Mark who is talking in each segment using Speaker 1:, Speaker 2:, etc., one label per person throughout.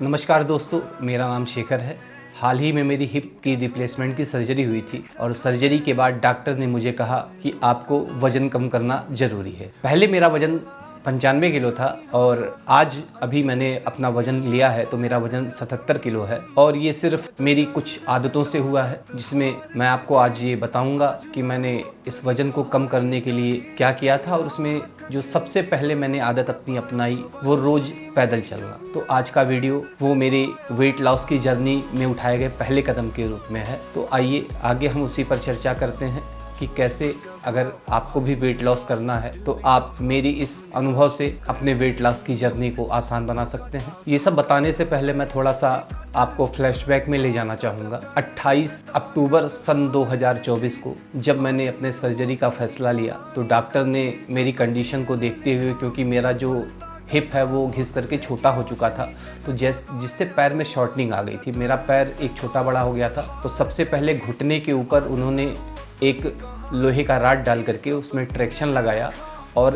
Speaker 1: नमस्कार दोस्तों, मेरा नाम शेखर है। हाल ही में मेरी हिप की रिप्लेसमेंट की सर्जरी हुई थी और सर्जरी के बाद डॉक्टर ने मुझे कहा कि आपको वज़न कम करना ज़रूरी है। पहले मेरा वज़न 95 किलो था और आज अभी मैंने अपना वज़न लिया है तो मेरा वज़न 77 किलो है और ये सिर्फ मेरी कुछ आदतों से हुआ है, जिसमें मैं आपको आज ये बताऊंगा कि मैंने इस वज़न को कम करने के लिए क्या किया था। और उसमें जो सबसे पहले मैंने आदत अपनी अपनाई वो रोज़ पैदल चलना। तो आज का वीडियो वो मेरे वेट लॉस की जर्नी में उठाए गए पहले कदम के रूप में है। तो आइए आगे हम उसी पर चर्चा करते हैं कि कैसे अगर आपको भी वेट लॉस करना है तो आप मेरी इस अनुभव से अपने वेट लॉस की जर्नी को आसान बना सकते हैं। ये सब बताने से पहले मैं थोड़ा सा आपको फ्लैशबैक में ले जाना चाहूँगा। 28 अक्टूबर सन 2024 को जब मैंने अपने सर्जरी का फैसला लिया तो डॉक्टर ने मेरी कंडीशन को देखते हुए, क्योंकि मेरा जो हिप है वो घिस करके छोटा हो चुका था, तो जिससे पैर में शॉर्टनिंग आ गई थी, मेरा पैर एक छोटा बड़ा हो गया था। तो सबसे पहले घुटने के ऊपर उन्होंने एक लोहे का रॉड डाल करके उसमें ट्रैक्शन लगाया और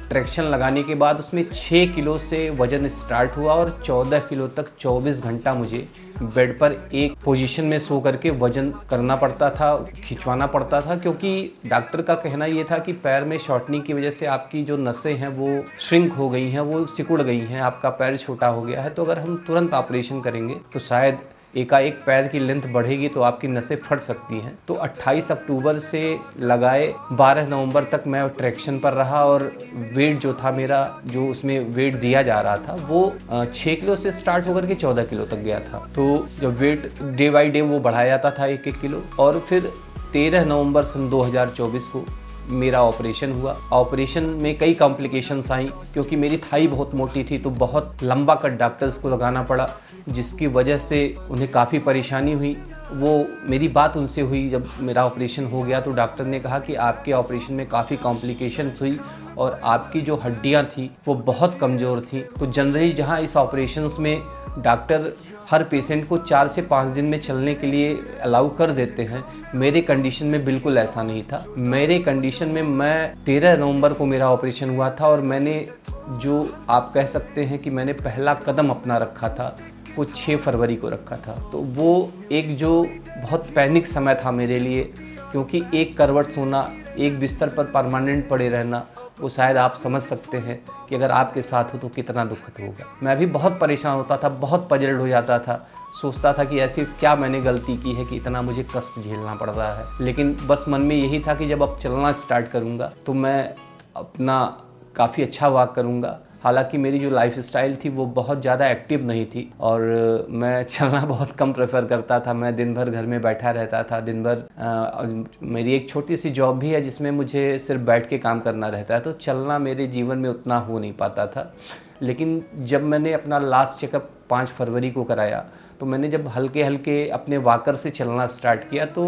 Speaker 1: ट्रैक्शन लगाने के बाद उसमें 6 किलो से वज़न स्टार्ट हुआ और 14 किलो तक 24 घंटा मुझे बेड पर एक पोजीशन में सो करके वज़न करना पड़ता था, खिंचवाना पड़ता था, क्योंकि डॉक्टर का कहना ये था कि पैर में शॉर्टनिंग की वजह से आपकी जो नसें हैं वो श्रिंक हो गई हैं, वो सिकुड़ गई हैं, आपका पैर छोटा हो गया है। तो अगर हम तुरंत ऑपरेशन करेंगे तो शायद एकाएक पैर की लेंथ बढ़ेगी तो आपकी नसें फट सकती हैं। तो 28 अक्टूबर से लगाए 12 नवंबर तक मैं ट्रैक्शन पर रहा और वेट जो था मेरा, जो उसमें वेट दिया जा रहा था वो 6 किलो से स्टार्ट होकर के 14 किलो तक गया था। तो जब वेट डे बाई डे वो बढ़ाया जाता था 1-1 किलो। और फिर 13 नवंबर सन 2024 को मेरा ऑपरेशन हुआ। ऑपरेशन में कई कॉम्प्लिकेशंस आई, क्योंकि मेरी थाई बहुत मोटी थी तो बहुत लंबा कट डॉक्टर्स को लगाना पड़ा, जिसकी वजह से उन्हें काफ़ी परेशानी हुई। वो मेरी बात उनसे हुई जब मेरा ऑपरेशन हो गया तो डॉक्टर ने कहा कि आपके ऑपरेशन में काफ़ी कॉम्प्लिकेशंस हुई और आपकी जो हड्डियां थी वो बहुत कमज़ोर थी। तो जनरली जहां इस ऑपरेशंस में डॉक्टर हर पेशेंट को 4 से 5 दिन में चलने के लिए अलाउ कर देते हैं, मेरे कंडीशन में बिल्कुल ऐसा नहीं था। मेरे कंडीशन में मैं 13 नवंबर को मेरा ऑपरेशन हुआ था और मैंने, जो आप कह सकते हैं कि मैंने पहला कदम अपना रखा था, वो 6 फरवरी को रखा था। तो वो एक जो बहुत पैनिक समय था मेरे लिए, क्योंकि एक करवट सोना, एक बिस्तर पर परमानेंट पड़े रहना, वो शायद आप समझ सकते हैं कि अगर आपके साथ हो तो कितना दुखद होगा। मैं भी बहुत परेशान होता था, बहुत पजल्ड हो जाता था, सोचता था कि ऐसी क्या मैंने गलती की है कि इतना मुझे कष्ट झेलना पड़ रहा है। लेकिन बस मन में यही था कि जब अब चलना स्टार्ट करूँगा तो मैं अपना काफ़ी अच्छा वॉक करूँगा। हालांकि मेरी जो लाइफ स्टाइल थी वो बहुत ज़्यादा एक्टिव नहीं थी और मैं चलना बहुत कम प्रेफर करता था। मैं दिन भर घर में बैठा रहता था, दिन भर मेरी एक छोटी सी जॉब भी है जिसमें मुझे सिर्फ बैठ के काम करना रहता है, तो चलना मेरे जीवन में उतना हो नहीं पाता था। लेकिन जब मैंने अपना लास्ट चेकअप 5 फरवरी को कराया तो मैंने जब हल्के हल्के अपने वॉकर से चलना स्टार्ट किया तो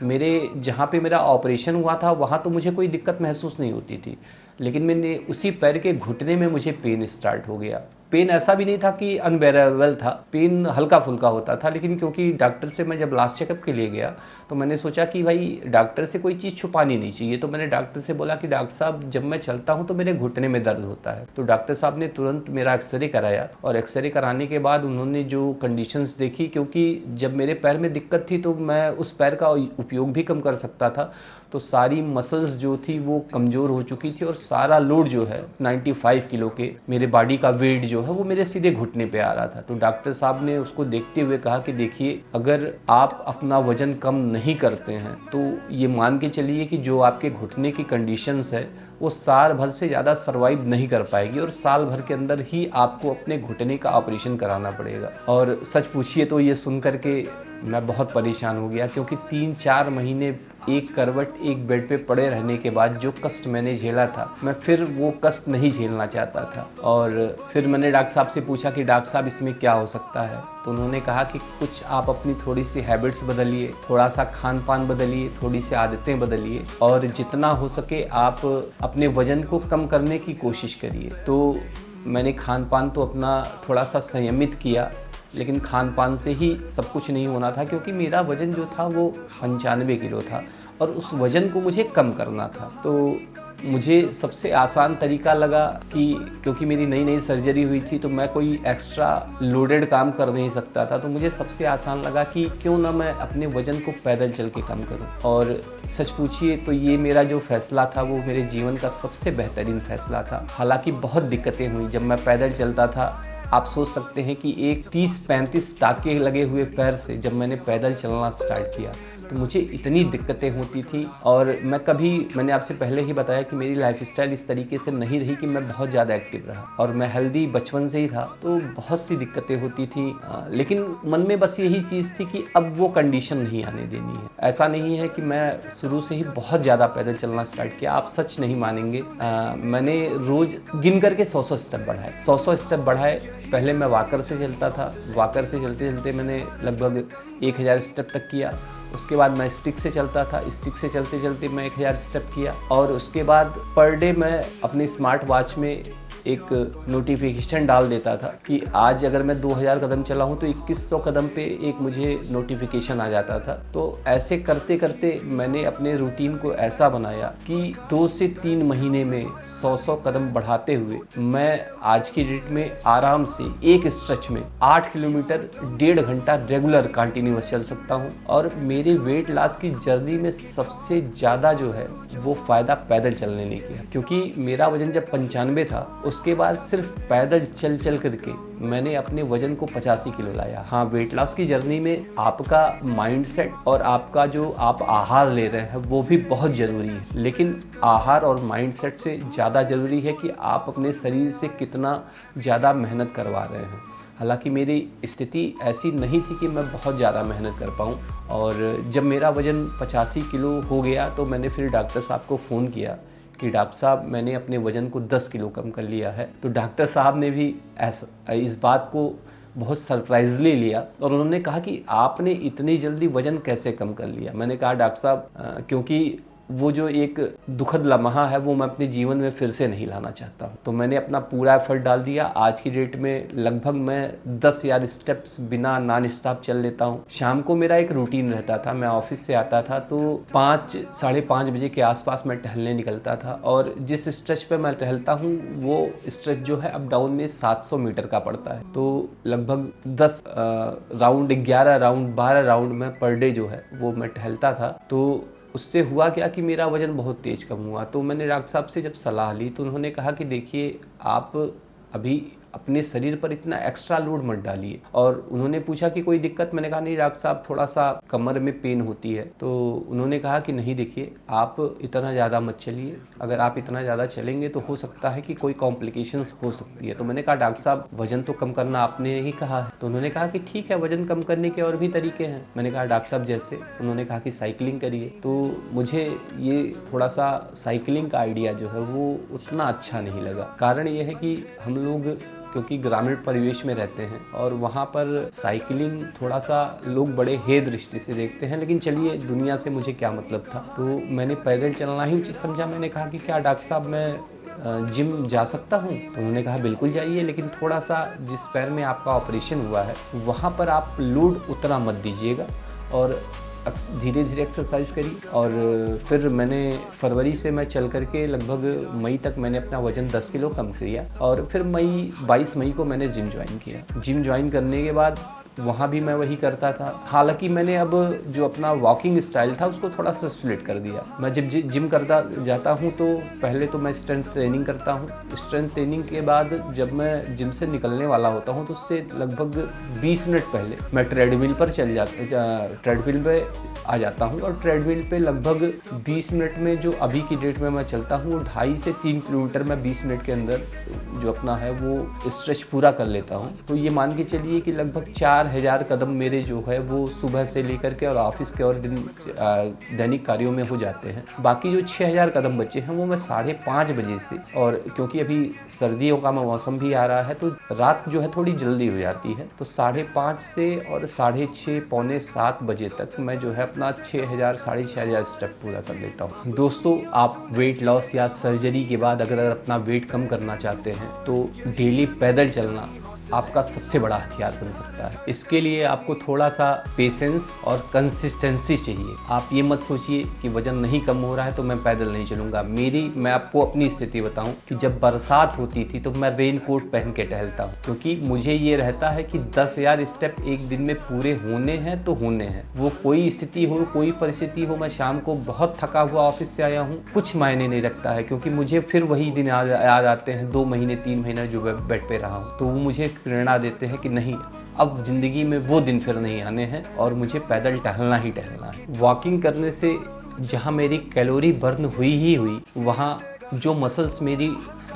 Speaker 1: मेरे जहाँ पे मेरा ऑपरेशन हुआ था वहाँ तो मुझे कोई दिक्कत महसूस नहीं होती थी, लेकिन मैंने उसी पैर के घुटने में मुझे पेन स्टार्ट हो गया। पेन ऐसा भी नहीं था कि अनबेरेबल था, पेन हल्का फुल्का होता था, लेकिन क्योंकि डॉक्टर से मैं जब लास्ट चेकअप के लिए गया तो मैंने सोचा कि भाई डॉक्टर से कोई चीज़ छुपानी नहीं चाहिए। तो मैंने डॉक्टर से बोला कि डॉक्टर साहब जब मैं चलता हूँ तो मेरे घुटने में दर्द होता है। तो डॉक्टर साहब ने तुरंत मेरा एक्सरे कराया और एक्सरे कराने के बाद उन्होंने जो कंडीशंस देखी, क्योंकि जब मेरे पैर में दिक्कत थी तो मैं उस पैर का उपयोग भी कम कर सकता था, तो सारी मसल्स जो थी वो कमज़ोर हो चुकी थी और सारा लोड जो है 95 किलो के मेरे बॉडी का वेट जो है वो मेरे सीधे घुटने पे आ रहा था। तो डॉक्टर साहब ने उसको देखते हुए कहा कि देखिए, अगर आप अपना वज़न कम नहीं करते हैं तो ये मान के चलिए कि जो आपके घुटने की कंडीशंस है वो साल भर से ज़्यादा सर्वाइव नहीं कर पाएगी और साल भर के अंदर ही आपको अपने घुटने का ऑपरेशन कराना पड़ेगा। और सच पूछिए तो ये सुन करके मैं बहुत परेशान हो गया, क्योंकि 3-4 महीने एक करवट एक बेड पे पड़े रहने के बाद जो कष्ट मैंने झेला था, मैं फिर वो कष्ट नहीं झेलना चाहता था। और फिर मैंने डॉक्टर साहब से पूछा कि डॉक्टर साहब इसमें क्या हो सकता है, तो उन्होंने कहा कि कुछ आप अपनी थोड़ी सी हैबिट्स बदलिए, थोड़ा सा खान पान बदलिए, थोड़ी सी आदतें बदलिए और जितना हो सके आप अपने वज़न को कम करने की कोशिश करिए। तो मैंने खान पान तो अपना थोड़ा सा संयमित किया, लेकिन खान पान से ही सब कुछ नहीं होना था, क्योंकि मेरा वज़न जो था वो 95 किलो था और उस वज़न को मुझे कम करना था। तो मुझे सबसे आसान तरीका लगा कि क्योंकि मेरी नई नई सर्जरी हुई थी तो मैं कोई एक्स्ट्रा लोडेड काम कर नहीं सकता था, तो मुझे सबसे आसान लगा कि क्यों ना मैं अपने वज़न को पैदल चल के कम करूं। और सच पूछिए तो ये मेरा जो फ़ैसला था वो मेरे जीवन का सबसे बेहतरीन फ़ैसला था। हालांकि बहुत दिक्कतें हुई जब मैं पैदल चलता था। आप सोच सकते हैं कि एक 30-35 टाँके लगे हुए पैर से जब मैंने पैदल चलना स्टार्ट किया तो मुझे इतनी दिक्कतें होती थी। और मैंने आपसे पहले ही बताया कि मेरी लाइफस्टाइल इस तरीके से नहीं रही कि मैं बहुत ज़्यादा एक्टिव रहा, और मैं हेल्दी बचपन से ही था, तो बहुत सी दिक्कतें होती थी। लेकिन मन में बस यही चीज़ थी कि अब वो कंडीशन नहीं आने देनी है। ऐसा नहीं है कि मैं शुरू से ही बहुत ज़्यादा पैदल चलना स्टार्ट किया, आप सच नहीं मानेंगे। मैंने रोज़ गिन करके 100 स्टेप बढ़ाए, 100 स्टेप बढ़ाए। पहले मैं वॉकर से चलता था, वॉकर से चलते चलते मैंने लगभग 1000 स्टेप तक किया। उसके बाद मैं स्टिक से चलता था, स्टिक से चलते चलते मैं 1000 स्टेप किया। और उसके बाद पर डे मैं अपनी स्मार्ट वॉच में एक नोटिफिकेशन डाल देता था कि आज अगर मैं 2000 कदम चला हूँ तो 2100 कदम पे एक मुझे नोटिफिकेशन आ जाता था। तो ऐसे करते करते मैंने अपने रूटीन को ऐसा बनाया कि 2 से 3 महीने में 100 कदम बढ़ाते हुए मैं आज की डेट में आराम से एक स्ट्रेच में 8 किलोमीटर 1.5 घंटा रेगुलर कंटिन्यूअस चल सकता हूँ। और मेरे वेट लॉस की जर्नी में सबसे ज़्यादा जो है वो फ़ायदा पैदल चलने ने किया, क्योंकि मेरा वज़न जब 95 था उसके बाद सिर्फ पैदल चल चल करके मैंने अपने वजन को 85 किलो लाया। हाँ, वेट लॉस की जर्नी में आपका माइंडसेट और आपका जो आप आहार ले रहे हैं वो भी बहुत ज़रूरी है, लेकिन आहार और माइंडसेट से ज़्यादा ज़रूरी है कि आप अपने शरीर से कितना ज़्यादा मेहनत करवा रहे हैं। हालांकि मेरी स्थिति ऐसी नहीं थी कि मैं बहुत ज़्यादा मेहनत कर पाऊँ, और जब मेरा वज़न 85 किलो हो गया तो मैंने फिर डॉक्टर साहब को फ़ोन किया कि डॉक्टर साहब मैंने अपने वज़न को 10 किलो कम कर लिया है। तो डॉक्टर साहब ने भी इस बात को बहुत सरप्राइजली लिया और उन्होंने कहा कि आपने इतनी जल्दी वज़न कैसे कम कर लिया। मैंने कहा डॉक्टर साहब क्योंकि वो जो एक दुखद लम्हा है वो मैं अपने जीवन में फिर से नहीं लाना चाहता हूँ। तो मैंने अपना पूरा एफर्ट डाल दिया। आज की डेट में लगभग मैं 10,000 स्टेप्स बिना नॉन स्टॉप चल लेता हूँ। शाम को मेरा एक रूटीन रहता था, मैं ऑफिस से आता था तो 5-5:30 बजे के आसपास मैं टहलने निकलता था, और जिस स्ट्रेच पे मैं टहलता हूँ वो स्ट्रेच जो है अप डाउन में 700 मीटर का पड़ता है। तो लगभग 10 राउंड, 11 राउंड, 12 राउंड में पर डे जो है वो मैं टहलता था। तो उससे हुआ क्या कि मेरा वज़न बहुत तेज़ कम हुआ। तो मैंने डॉक्टर साहब से जब सलाह ली तो उन्होंने कहा कि देखिए आप अभी अपने शरीर पर इतना एक्स्ट्रा लोड मत डालिए। और उन्होंने पूछा कि कोई दिक्कत, मैंने कहा नहीं डॉक्टर साहब थोड़ा सा कमर में पेन होती है। तो उन्होंने कहा कि नहीं देखिए आप इतना ज़्यादा मत चलिए, अगर आप इतना ज़्यादा चलेंगे तो हो सकता है कि कोई कॉम्प्लिकेशंस हो सकती है। तो मैंने कहा डॉक्टर साहब वज़न तो कम करना आपने ही कहा है। तो उन्होंने कहा कि ठीक है वज़न कम करने के और भी तरीके हैं। मैंने कहा डॉक्टर साहब जैसे? उन्होंने कहा कि साइकिलिंग करिए। तो मुझे ये थोड़ा सा साइकिलिंग का आइडिया जो है वो उतना अच्छा नहीं लगा। कारण ये है कि हम लोग क्योंकि ग्रामीण परिवेश में रहते हैं और वहाँ पर साइकिलिंग थोड़ा सा लोग बड़े हे दृष्टि से देखते हैं, लेकिन चलिए दुनिया से मुझे क्या मतलब था। तो मैंने पैदल चलना ही उचित समझा। मैंने कहा कि क्या डॉक्टर साहब मैं जिम जा सकता हूँ? तो उन्होंने कहा बिल्कुल जाइए, लेकिन थोड़ा सा जिस पैर में आपका ऑपरेशन हुआ है वहाँ पर आप लोड उतना मत दीजिएगा और धीरे धीरे एक्सरसाइज करी। और फिर मैंने फरवरी से मैं चल करके लगभग मई तक मैंने अपना वज़न 10 किलो कम किया। और फिर 22 मई को मैंने जिम ज्वाइन किया। जिम ज्वाइन करने के बाद वहाँ भी मैं वही करता था। हालांकि मैंने अब जो अपना वॉकिंग स्टाइल था उसको थोड़ा सा स्प्लिट कर दिया। मैं जब जिम करता जाता हूँ तो पहले तो मैं स्ट्रेंथ ट्रेनिंग करता हूँ। स्ट्रेंथ ट्रेनिंग के बाद जब मैं जिम से निकलने वाला होता हूँ तो उससे लगभग 20 मिनट पहले मैं ट्रेडमिल पर ट्रेडमिल पे आ जाता हूँ। और ट्रेडमिल पे लगभग 20 मिनट में, जो अभी की डेट में मैं चलता हूँ, 2.5 से 3 किलोमीटर मैं 20 मिनट के अंदर जो अपना है वो स्ट्रेच पूरा कर लेता हूँ। तो ये मान के चलिए कि लगभग 4000 कदम मेरे जो है वो सुबह से लेकर के और ऑफिस के और दैनिक कार्यों में हो जाते हैं। बाकी जो 6000 कदम बचे हैं वो मैं 5:30 बजे से, और क्योंकि अभी सर्दियों का मौसम भी आ रहा है तो रात जो है थोड़ी जल्दी हो जाती है, तो 5:30 से और 6:30 पौने 7 बजे तक मैं जो है अपना 6000 6500 स्टेप पूरा कर लेता हूँ। दोस्तों, आप वेट लॉस या सर्जरी के बाद अगर अपना वेट कम करना चाहते हैं तो डेली पैदल चलना आपका सबसे बड़ा हथियार बन सकता है। इसके लिए आपको थोड़ा सा पेशेंस और कंसिस्टेंसी चाहिए। आप ये मत सोचिए कि वजन नहीं कम हो रहा है तो मैं पैदल नहीं चलूँगा। मैं आपको अपनी स्थिति बताऊँ कि जब बरसात होती थी तो मैं रेन कोट पहन के टहलता हूँ, क्योंकि मुझे ये रहता है कि 10,000 स्टेप एक दिन में पूरे होने हैं तो होने हैं। वो कोई स्थिति हो, कोई परिस्थिति हो, मैं शाम को बहुत थका हुआ ऑफिस से आया हूँ, कुछ मायने नहीं रखता है, क्योंकि मुझे फिर वही दिन याद आते हैं 2 महीने 3 महीने जो बेड पे रहा हूँ। तो वो मुझे प्रेरणा देते हैं कि नहीं, अब ज़िंदगी में वो दिन फिर नहीं आने हैं और मुझे पैदल टहलना ही टहलना है। वॉकिंग करने से जहाँ मेरी कैलोरी बर्न हुई वहाँ जो मसल्स मेरी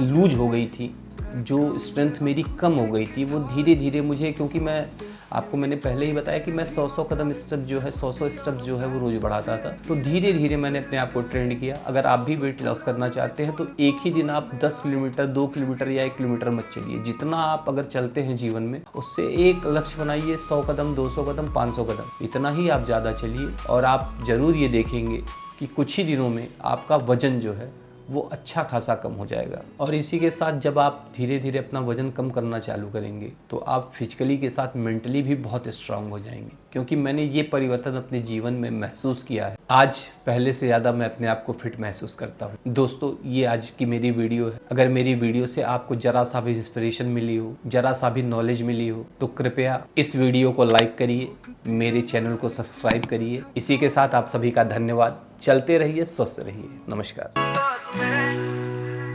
Speaker 1: लूज हो गई थी, जो स्ट्रेंथ मेरी कम हो गई थी, वो धीरे धीरे मुझे, क्योंकि मैंने पहले ही बताया कि मैं 100 कदम स्टेप जो है 100 स्टेप जो है वो रोज़ बढ़ाता था। तो धीरे धीरे मैंने अपने आप को ट्रेंड किया। अगर आप भी वेट लॉस करना चाहते हैं तो एक ही दिन आप 10 किलोमीटर 2 किलोमीटर या 1 किलोमीटर मत चलिए। जितना आप अगर चलते हैं जीवन में, उससे एक लक्ष्य बनाइए, 100 कदम 200 कदम 500 कदम, इतना ही आप ज़्यादा चलिए और आप ज़रूर ये देखेंगे कि कुछ ही दिनों में आपका वज़न जो है वो अच्छा खासा कम हो जाएगा। और इसी के साथ जब आप धीरे धीरे अपना वज़न कम करना चालू करेंगे तो आप फिजिकली के साथ मेंटली भी बहुत स्ट्रांग हो जाएंगे, क्योंकि मैंने ये परिवर्तन अपने जीवन में महसूस किया है। आज पहले से ज़्यादा मैं अपने आप को फिट महसूस करता हूँ। दोस्तों, ये आज की मेरी वीडियो है। अगर मेरी वीडियो से आपको ज़रा सा भी इंस्पिरेशन मिली हो, ज़रा सा भी नॉलेज मिली हो, तो कृपया इस वीडियो को लाइक करिए, मेरे चैनल को सब्सक्राइब करिए। इसी के साथ आप सभी का धन्यवाद। चलते रहिए, स्वस्थ रहिए। नमस्कार।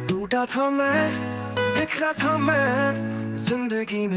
Speaker 2: टूटा था मैं, बिखरा था मैं जिंदगी में।